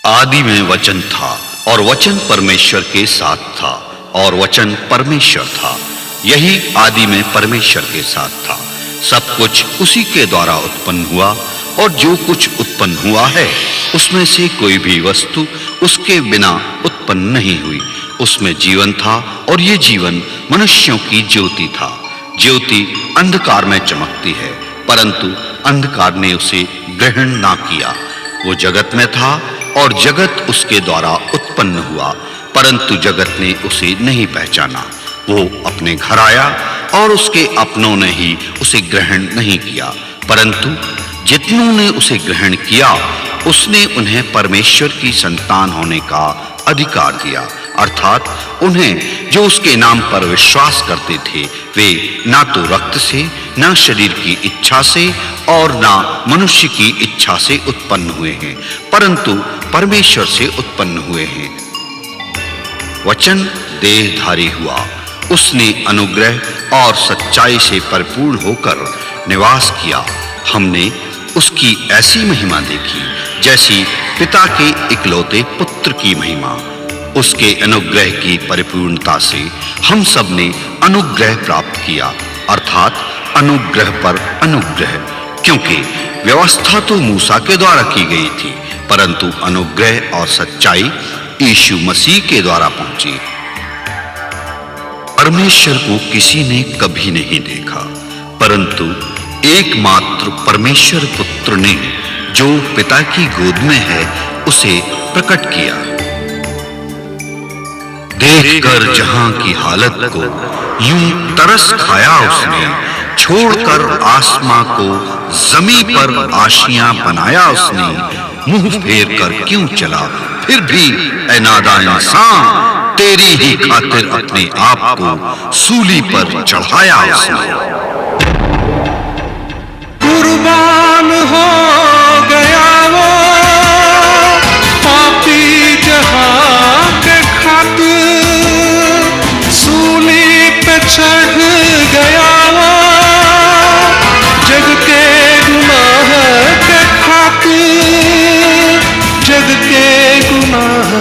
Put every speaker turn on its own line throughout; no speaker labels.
आदि में वचन था और वचन परमेश्वर के साथ था और वचन परमेश्वर था। यही आदि में परमेश्वर के साथ था। सब कुछ उसी के द्वारा उत्पन्न हुआ और जो कुछ उत्पन्न हुआ है उसमें से कोई भी वस्तु उसके बिना उत्पन्न नहीं हुई। उसमें जीवन था और ये जीवन मनुष्यों की ज्योति था। ज्योति अंधकार में चमकती है, परंतु अंधकार ने उसे ग्रहण ना किया। वो जगत में था और जगत उसके द्वारा उत्पन्न हुआ, परंतु जगत ने उसे नहीं पहचाना। वो अपने घर आया और उसके अपनों ने ही उसे ग्रहण नहीं किया, परंतु जितनों ने उसे ग्रहण किया उसने उन्हें परमेश्वर की संतान होने का अधिकार दिया, अर्थात उन्हें जो उसके नाम पर विश्वास करते थे। वे ना तो रक्त से, ना शरीर की इच्छा से और ना मनुष्य की इच्छा से उत्पन्न हुए हैं, परंतु परमेश्वर से उत्पन्न हुए हैं। वचन देहधारी हुआ, उसने अनुग्रह और सच्चाई से परिपूर्ण होकर निवास किया। हमने उसकी ऐसी महिमा देखी जैसी पिता के इकलौते पुत्र की महिमा। उसके अनुग्रह की परिपूर्णता से हम सब ने अनुग्रह प्राप्त किया, अर्थात अनुग्रह पर अनुग्रह, क्योंकि व्यवस्था तो मूसा के द्वारा की गई थी, परंतु अनुग्रह और सच्चाई यीशु मसीह के द्वारा पहुंची। परमेश्वर को किसी ने कभी नहीं देखा, परंतु एकमात्र परमेश्वर पुत्र ने जो पिता की गोद में है उसे प्रकट किया। देखकर जहां की हालत को यूं तरस खाया उसने, छोड़कर आसमां को जमीन पर आशियां बनाया उसने। मुंह फेर कर क्यों चला फिर भी ऐ नादान इंसान, तेरी ही खातिर अपने आप को सूली पर चढ़ाया उसने।
कुर्बान हो गया वो पापी जहां के खातिर, सूली पे चढ़ गया वो जग के गुनाह के खातिर, जग के गुनाह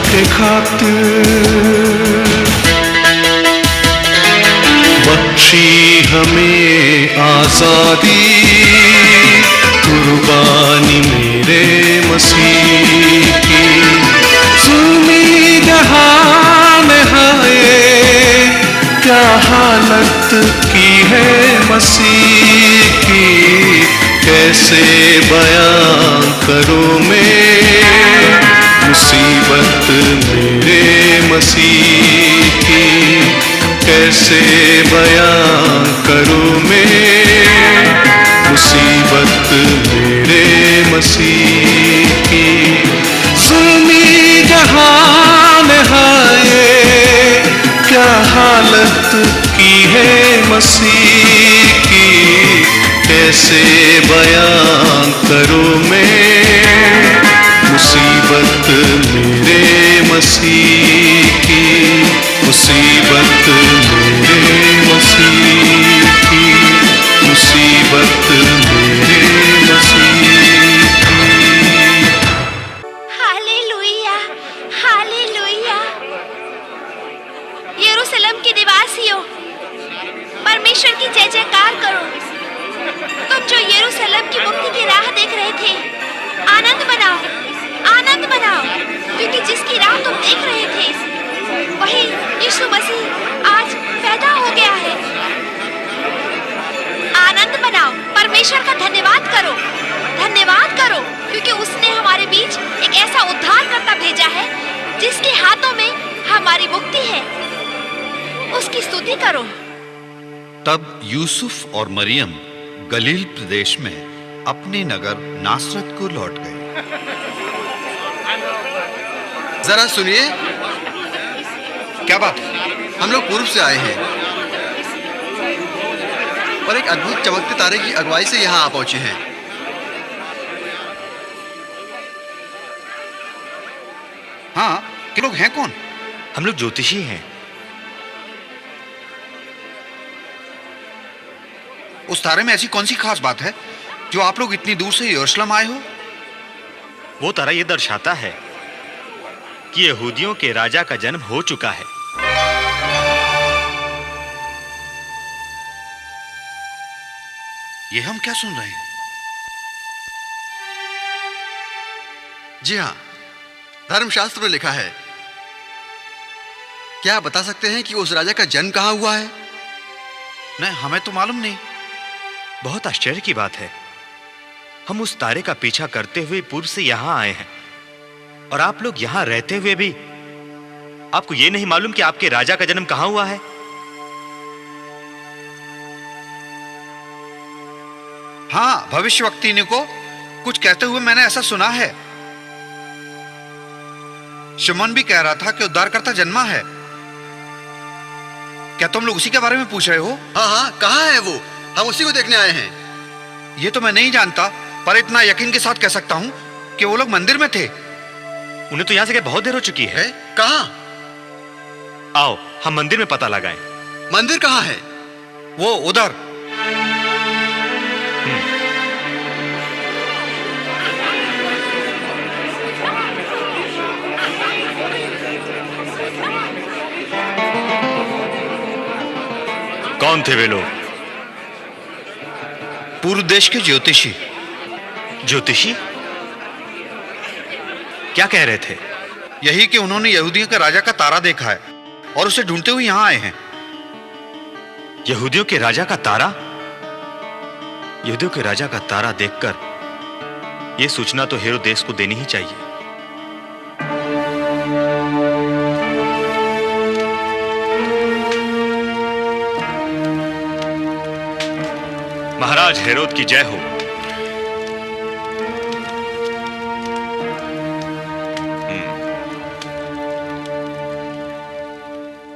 के खातिर। बख्शी हमें आजादी, कुर्बानी मेरे मसीह की। सुनी जहान है क्या हालत की है मसीह की, कैसे बयां करूं मैं मुसीबत मेरे मसीह की, कैसे बयां करूं मैं मुसीबत मेरे मसीह की। सुनी जहान है क्या हालत की है मसीह की, कैसे बयां करूं मैं मुसीबत मेरे मसीह की, मुसीबत मेरे मसीह की, मुसीबत मेरे मसीह की।
Hallelujah, hallelujah. यरूशलेम के निवासियों, परमेश्वर की जय जयकार करो। तुम जो यरूशलेम की मुक्ति की राह देख रहे थे, आनंद मनाओ, आनंद मनाओ, क्योंकि जिसकी राह तुम देख रहे थे वही यीशु मसीह आज पैदा हो गया है। आनंद मनाओ, परमेश्वर का धन्यवाद करो, धन्यवाद करो, क्योंकि उसने हमारे बीच एक ऐसा उद्धारकर्ता भेजा है जिसके हाथों में हमारी मुक्ति है। उसकी स्तुति करो।
तब यूसुफ और मरियम गलील प्रदेश में अपने नगर नासरत को लौट गए।
जरा सुनिए,
क्या बात?
हम लोग पूर्व से आए हैं और एक अद्भुत चमकते तारे की अगुवाई से यहाँ आ पहुंचे हैं।
हाँ, कि लोग हैं कौन?
हम लोग ज्योतिषी हैं।
उस तारे में ऐसी कौन सी खास बात है जो आप लोग इतनी दूर से यरूशलेम आए हो?
वो तारा ये दर्शाता है कि यहूदियों के राजा का जन्म हो चुका है।
ये हम क्या सुन रहे हैं?
जी हाँ, धर्मशास्त्र में लिखा है। क्या आप बता सकते हैं कि उस राजा का जन्म कहाँ हुआ है?
नहीं, हमें तो मालूम नहीं।
बहुत आश्चर्य की बात है, हम उस तारे का पीछा करते हुए पूर्व से यहां आए हैं, और आप लोग यहां रहते हुए भी आपको यह नहीं मालूम कि आपके राजा का जन्म कहां हुआ है।
हाँ, भविष्यवक्ता ने को कुछ कहते हुए मैंने ऐसा सुना है। शमौन भी कह रहा था कि उद्धारकर्ता जन्मा है। क्या तुम लोग उसी के बारे में पूछ रहे हो?
हाँ हाँ, कहाँ है वो? हम उसी को देखने आए हैं।
ये तो मैं नहीं जानता, पर इतना यकीन के साथ कह सकता हूं कि वो लोग मंदिर में थे।
उन्हें तो यहां से बहुत देर हो चुकी है।
कहाँ?
आओ हम मंदिर में पता लगाएं।
मंदिर कहाँ है?
वो उधर।
कौन थे वे लोग?
पूर्व देश के ज्योतिषी।
ज्योतिषी? क्या कह रहे थे?
यही कि उन्होंने यहूदियों के राजा का तारा देखा है और उसे ढूंढते हुए यहां आए हैं।
यहूदियों के राजा का तारा? यहूदियों के राजा का तारा देखकर यह सूचना तो हेरोदेस को देनी ही चाहिए। महाराज हेरोद की जय हो।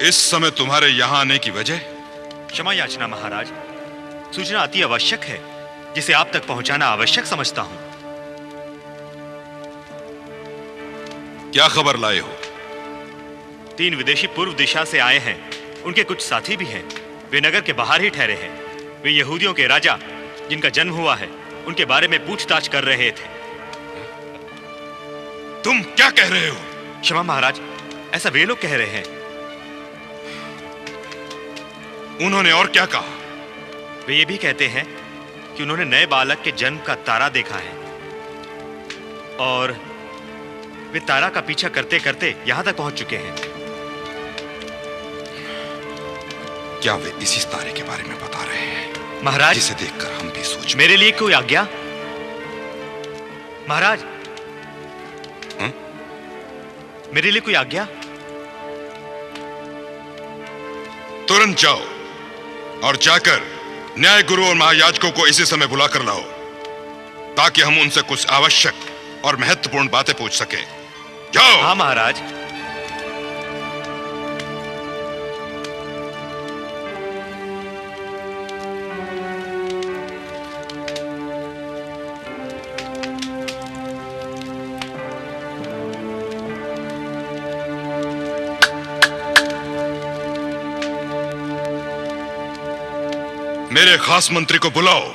इस समय तुम्हारे यहां आने की वजह?
क्षमा याचना महाराज, सूचना अति आवश्यक है जिसे आप तक पहुंचाना आवश्यक समझता हूं।
क्या खबर लाए हो?
3 विदेशी पूर्व दिशा से आए हैं। उनके कुछ साथी भी हैं। वे नगर के बाहर ही ठहरे हैं। वे यहूदियों के राजा जिनका जन्म हुआ है उनके बारे में पूछताछ कर रहे थे।
तुम क्या कह रहे हो?
क्षमा महाराज, ऐसा वे लोग कह रहे हैं।
उन्होंने और क्या कहा?
वे ये भी कहते हैं कि उन्होंने नए बालक के जन्म का तारा देखा है और वे तारा का पीछा करते करते यहां तक पहुंच चुके हैं।
क्या वे इसी तारे के बारे में बता रहे हैं
महाराज?
जिसे देखकर हम भी सोच।
मेरे लिए कोई आज्ञा महाराज? मेरे लिए कोई आज्ञा?
तुरंत जाओ और जाकर न्याय गुरु और महायाजकों को इसी समय बुला कर लाओ ताकि हम उनसे कुछ आवश्यक और महत्वपूर्ण बातें पूछ सकें। जाओ।
हाँ महाराज।
मेरे खास मंत्री को बुलाओ।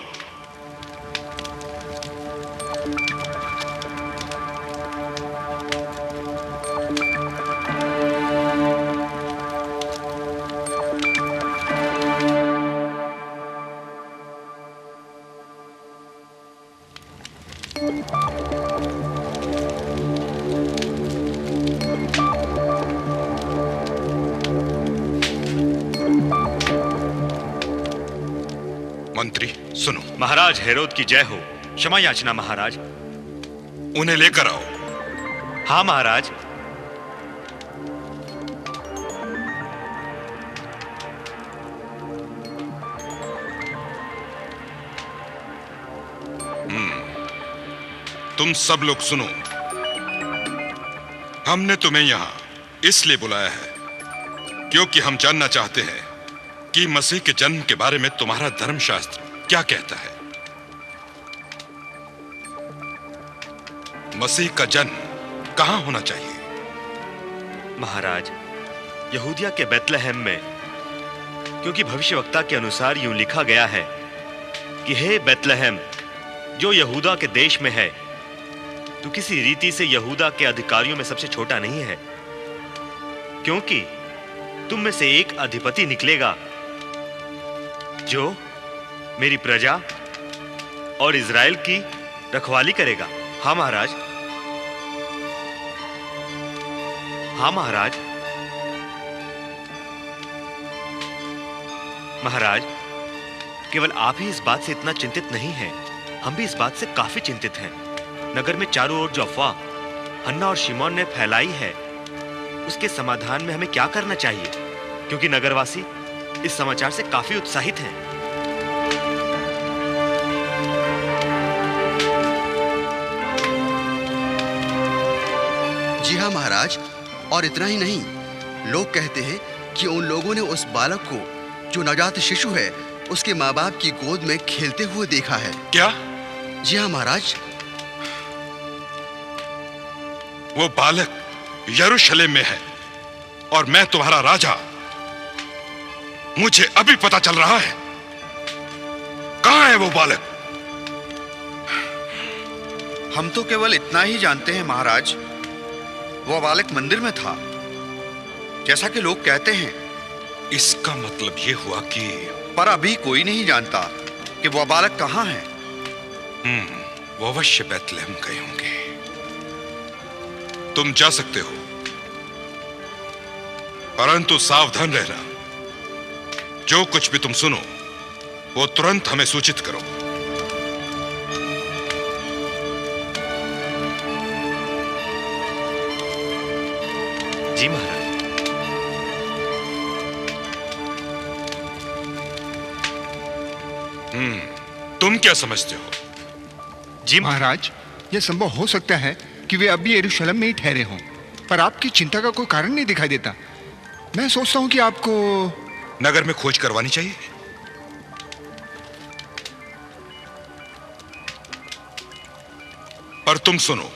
मंत्री सुनो।
महाराज हेरोद की जय हो। क्षमा याचना महाराज।
उन्हें लेकर आओ।
हाँ महाराज।
तुम सब लोग सुनो। हमने तुम्हें यहां इसलिए बुलाया है क्योंकि हम जानना चाहते हैं कि मसीह के जन्म के बारे में तुम्हारा धर्मशास्त्र क्या कहता है। मसीह का जन्म कहां होना चाहिए?
महाराज, यहूदिया के बेतलहम में, क्योंकि भविष्यवक्ता के अनुसार यूं लिखा गया है कि हे बेतलहम जो यहूदा के देश में है, तू किसी रीति से यहूदा के अधिकारियों में सबसे छोटा नहीं है, क्योंकि तुम में से एक अधिपति निकलेगा जो मेरी प्रजा और इज़राइल की रखवाली करेगा। हाँ महाराज। हाँ महाराज। महाराज, केवल आप ही इस बात से इतना चिंतित नहीं हैं, हम भी इस बात से काफी चिंतित हैं। नगर में चारों ओर जो अफवाह हन्ना और शिमोन ने फैलाई है, उसके समाधान में हमें क्या करना चाहिए? क्योंकि नगरवासी इस समाचार से काफी उत्साहित हैं।
जी हाँ महाराज, और इतना ही नहीं, लोग कहते हैं कि उन लोगों ने उस बालक को जो नवजात शिशु है उसके माँ बाप की गोद में खेलते हुए देखा है।
क्या?
जी हाँ महाराज।
वो बालक यरूशलेम में है और मैं तुम्हारा राजा। मुझे अभी पता चल रहा है। कहां है वो बालक?
हम तो केवल इतना ही जानते हैं महाराज, वो बालक मंदिर में था, जैसा कि लोग कहते हैं।
इसका मतलब ये हुआ कि
पर अभी कोई नहीं जानता कि वो बालक कहां है।
वो अवश्य बैतलहम गए होंगे। तुम जा सकते हो, परंतु सावधान रहना। जो कुछ भी तुम सुनो वो तुरंत हमें सूचित करो।
जी महाराज।
तुम क्या समझते हो?
जी
महाराज, यह संभव हो सकता है कि वे अभी यरूशलेम में ही ठहरे हों, पर आपकी चिंता का कोई कारण नहीं दिखाई देता। मैं सोचता हूं कि आपको
नगर में खोज करवानी चाहिए। पर तुम सुनो,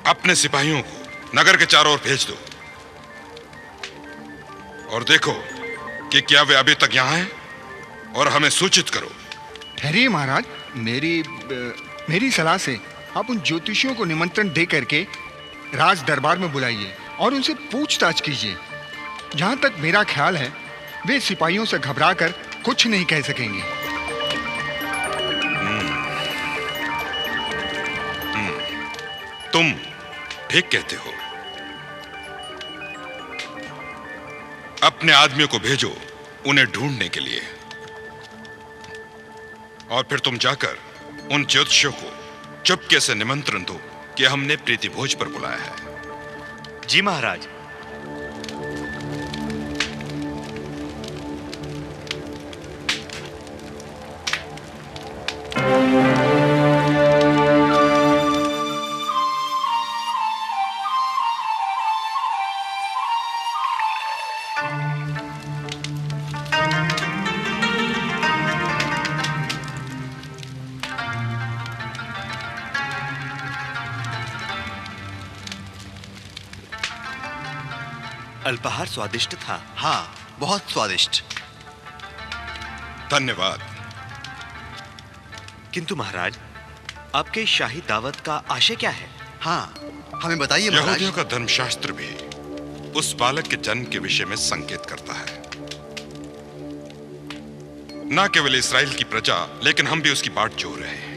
अपने सिपाहियों को नगर के चारों ओर भेज दो और देखो कि क्या वे अभी तक यहां हैं, और हमें सूचित करो।
ठहरिए महाराज, मेरी सलाह से आप उन ज्योतिषियों को निमंत्रण दे करके राज दरबार में बुलाइए और उनसे पूछताछ कीजिए। जहां तक मेरा ख्याल है, वे सिपाहियों से घबराकर कुछ नहीं कह सकेंगे।
तुम ठीक कहते हो। अपने आदमियों को भेजो उन्हें ढूंढने के लिए, और फिर तुम जाकर उन ज्योतिषियों को चुपके से निमंत्रण दो कि हमने प्रीति भोज पर बुलाया है।
जी महाराज। अल्पाहार स्वादिष्ट था।
हाँ, बहुत स्वादिष्ट।
धन्यवाद।
किंतु महाराज, आपके शाही दावत का आशय क्या है?
हाँ, हमें बताइए महाराज।
यहूदियों का धर्मशास्त्र भी उस बालक के जन्म के विषय में संकेत करता है। न केवल इस्राएल की प्रजा, लेकिन हम भी उसकी बाट जोह रहे हैं।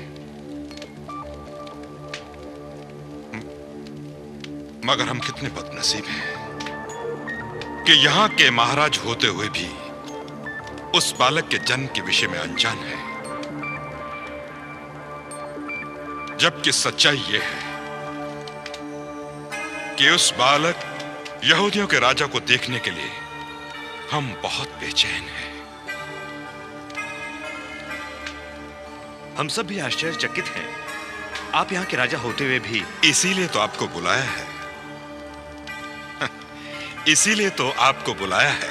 मगर हम कितने बदनसीब हैं कि यहां के महाराज होते हुए भी उस बालक के जन्म के विषय में अनजान है। जबकि सच्चाई यह है कि उस बालक यहूदियों के राजा को देखने के लिए हम बहुत बेचैन हैं।
हम सब भी आश्चर्यचकित हैं, आप यहाँ के राजा होते हुए भी।
इसीलिए तो आपको बुलाया है। इसीलिए तो आपको बुलाया है।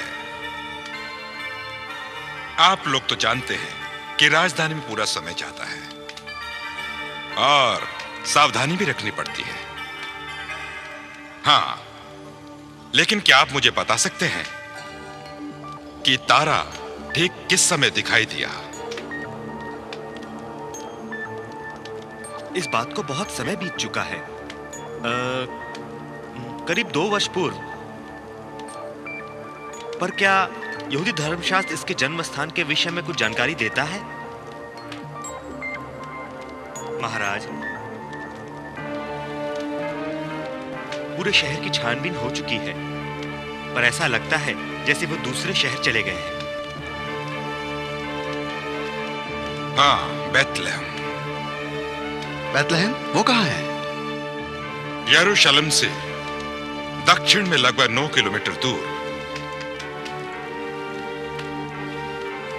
आप लोग तो जानते हैं कि राजधानी में पूरा समय जाता है और सावधानी भी रखनी पड़ती है। हां, लेकिन क्या आप मुझे बता सकते हैं कि तारा ठीक किस समय दिखाई दिया?
इस बात को बहुत समय बीत चुका है। करीब 2 वर्ष पूर्व पर क्या यहूदी धर्मशास्त्र इसके जन्म स्थान के विषय में कुछ जानकारी देता है? महाराज, पूरे शहर की छानबीन हो चुकी है, पर ऐसा लगता है जैसे वो दूसरे शहर चले गए हैं।
हाँ, बैतलहम।
बैतलहम वो कहाँ है?
यरूशलेम से दक्षिण में लगभग 9 किलोमीटर दूर।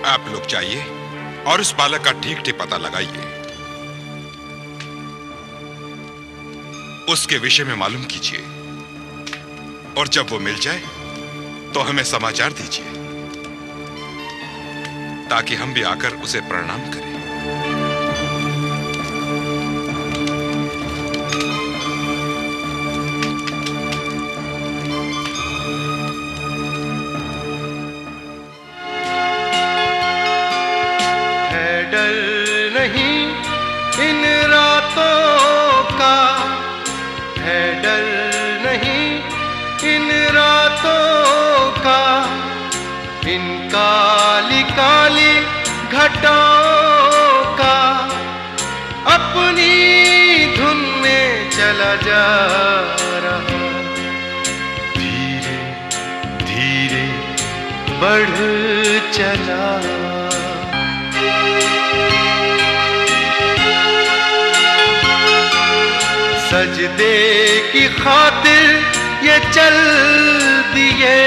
आप लोग जाइए और उस बालक का ठीक ठीक पता लगाइए। उसके विषय में मालूम कीजिए, और जब वो मिल जाए तो हमें समाचार दीजिए, ताकि हम भी आकर उसे प्रणाम करें।
काली काली घटाओं का अपनी धुन में चला जा रहा, धीरे धीरे बढ़ चला। सजदे की खातिर ये चल दिए,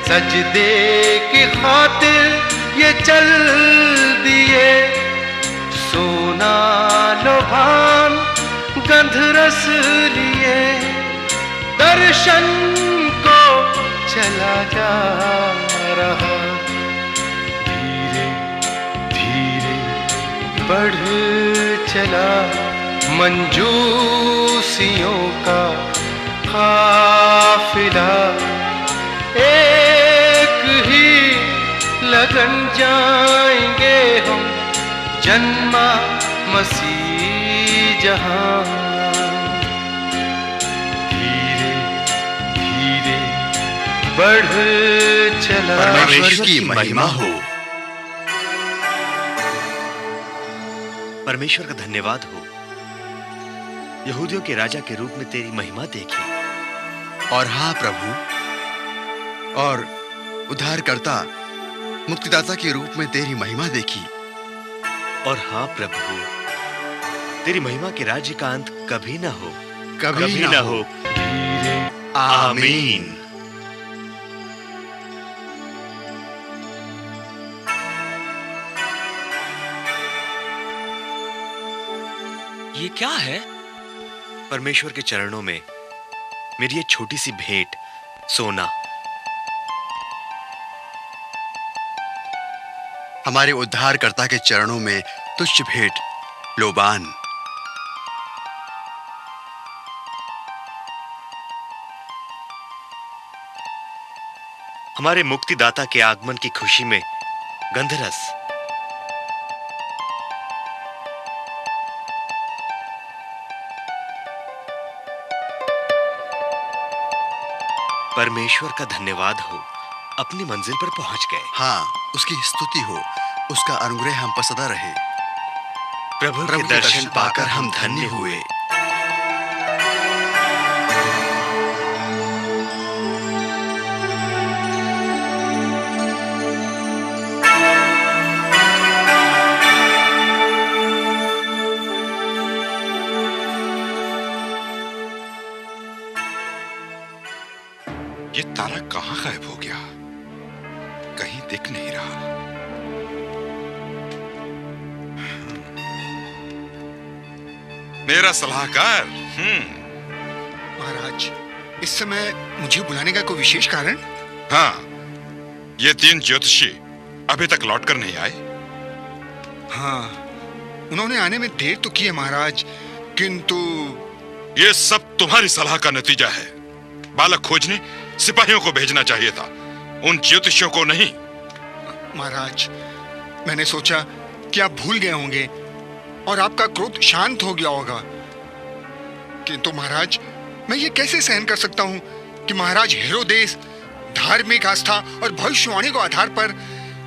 सजदे की खातिर ये चल दिए, सोना लोभान गंधरस लिए, दर्शन को चला जा रहा, धीरे धीरे बढ़ चला। मंजूसियों का काफिला एक ही लगन जाएंगे हम, जन्मा मसीह जहां। धीरे धीरे बढ़ चला।
परमेश्वर की महिमा हो।
परमेश्वर का धन्यवाद हो। यहूदियों के राजा के रूप में तेरी महिमा देखी।
और हाँ प्रभु, और उद्धारकर्ता मुक्तिदाता के रूप में तेरी महिमा देखी।
और हाँ प्रभु, तेरी महिमा के राज्य का अंत कभी ना हो,
कभी ना हो।
आमीन।
ये क्या है?
परमेश्वर के चरणों में मेरी ये छोटी सी भेंट, सोना।
हमारे उद्धारकर्ता के चरणों में तुच्छ भेंट, लोबान।
हमारे मुक्तिदाता के आगमन की खुशी में गंधरस। परमेश्वर का धन्यवाद हो, अपनी मंजिल पर पहुंच गए।
हाँ, उसकी स्तुति हो, उसका अनुग्रह हम पर सदा रहे।
प्रभु के दर्शन पाकर हम धन्य हुए।
ये तारा कहां गायब हो गया? कहीं दिख नहीं रहा। मेरा सलाहकार।
महाराज, इस समय मुझे बुलाने का कोई विशेष कारण?
हाँ, ये 3 ज्योतिषी अभी तक लौटकर नहीं आए।
हाँ, उन्होंने आने में देर तो की है महाराज, किंतु
ये सब तुम्हारी सलाह का नतीजा है। बालक खोजने सिपाहियों को भेजना चाहिए था, उन ज्योतिषियों को नहीं।
महाराज, मैंने सोचा कि आप भूल गए होंगे और आपका क्रोध शांत हो गया होगा, किंतु महाराज, मैं ये कैसे सहन कर सकता हूं कि महाराज हेरोदेस धार्मिक आस्था और भविष्यवाणी के आधार पर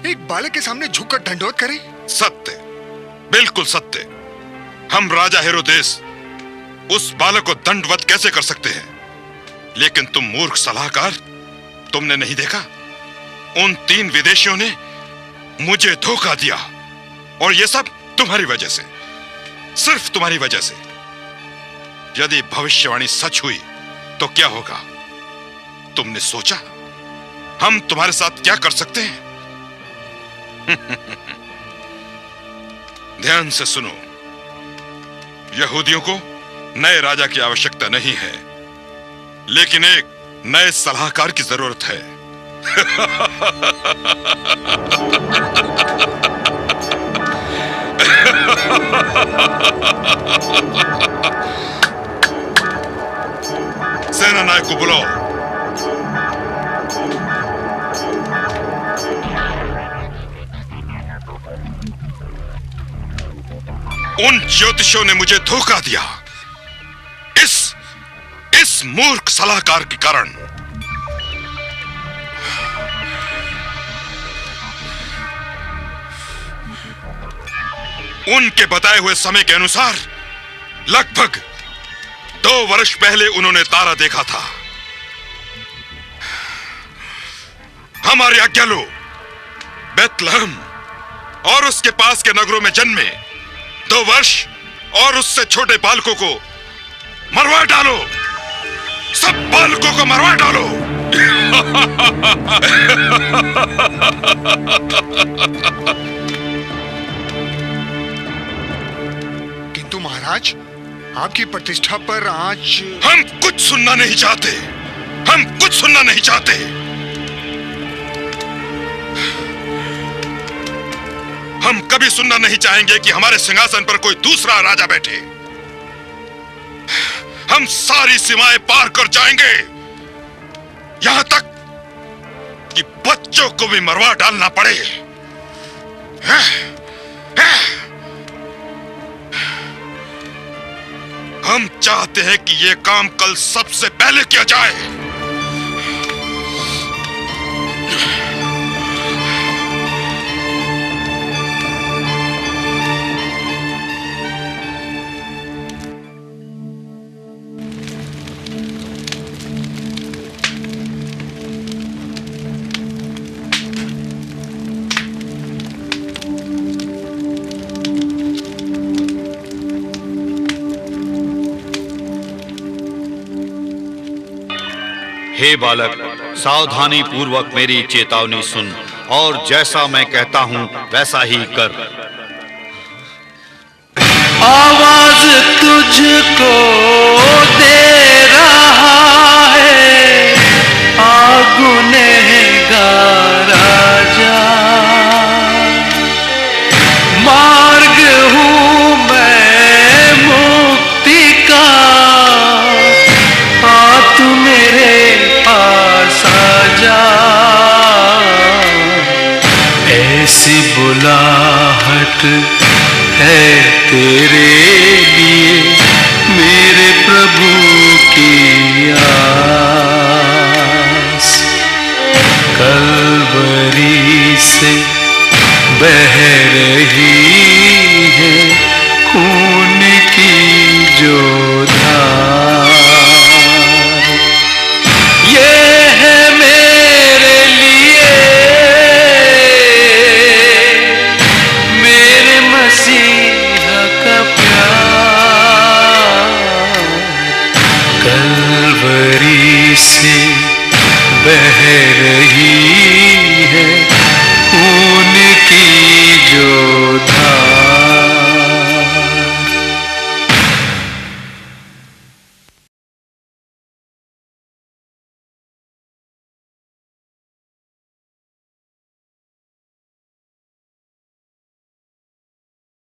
एक बालक के सामने झुककर दंडवत करें?
सत्य, बिल्कुल सत्य। हम राजा हेरोदेस उस बालक को दंडवत कैसे कर सकते हैं? लेकिन तुम मूर्ख सलाहकार, तुमने नहीं देखा उन 3 विदेशियों ने मुझे धोखा दिया, और यह सब तुम्हारी वजह से, सिर्फ तुम्हारी वजह से। यदि भविष्यवाणी सच हुई तो क्या होगा? तुमने सोचा हम तुम्हारे साथ क्या कर सकते हैं? ध्यान से सुनो, यहूदियों को नए राजा की आवश्यकता नहीं है, लेकिन एक नए सलाहकार की जरूरत है। सेना नायक को बुलाओ। उन ज्योतिषियों ने मुझे धोखा दिया, इस मूर्ख सलाहकार के कारण। उनके बताए हुए समय के अनुसार लगभग 2 वर्ष पहले उन्होंने तारा देखा था। हमारी आज्ञा लो, बेथलेहम और उसके पास के नगरों में जन्मे 2 वर्ष और उससे छोटे बालकों को मरवा डालो, सब बालकों को मरवा डालो।
किंतु महाराज, आपकी प्रतिष्ठा पर आज
हम कुछ सुनना नहीं चाहते, हम कुछ सुनना नहीं चाहते। हम कभी सुनना नहीं चाहेंगे कि हमारे सिंहासन पर कोई दूसरा राजा बैठे। हम सारी सीमाएं पार कर जाएंगे, यहां तक कि बच्चों को भी मरवा डालना पड़े। हम चाहते हैं कि यह काम कल सबसे पहले किया जाए।
हे बालक, सावधानी पूर्वक मेरी चेतावनी सुन और जैसा मैं कहता हूं वैसा ही कर।
आवाज तुझको दे रहा है, गुनहगार राजा। मार्ग हूं मैं मुक्ति का, आ तू मेरे पास आ जा। ऐसी बुलाहट है तेरे लिए मेरे प्रभु की आस। कलवरी से बह रही है खून की जो धार। ये है मेरे लिए मेरे मसीहा का प्यार। कलवरी से बह रही है खून की जो धार।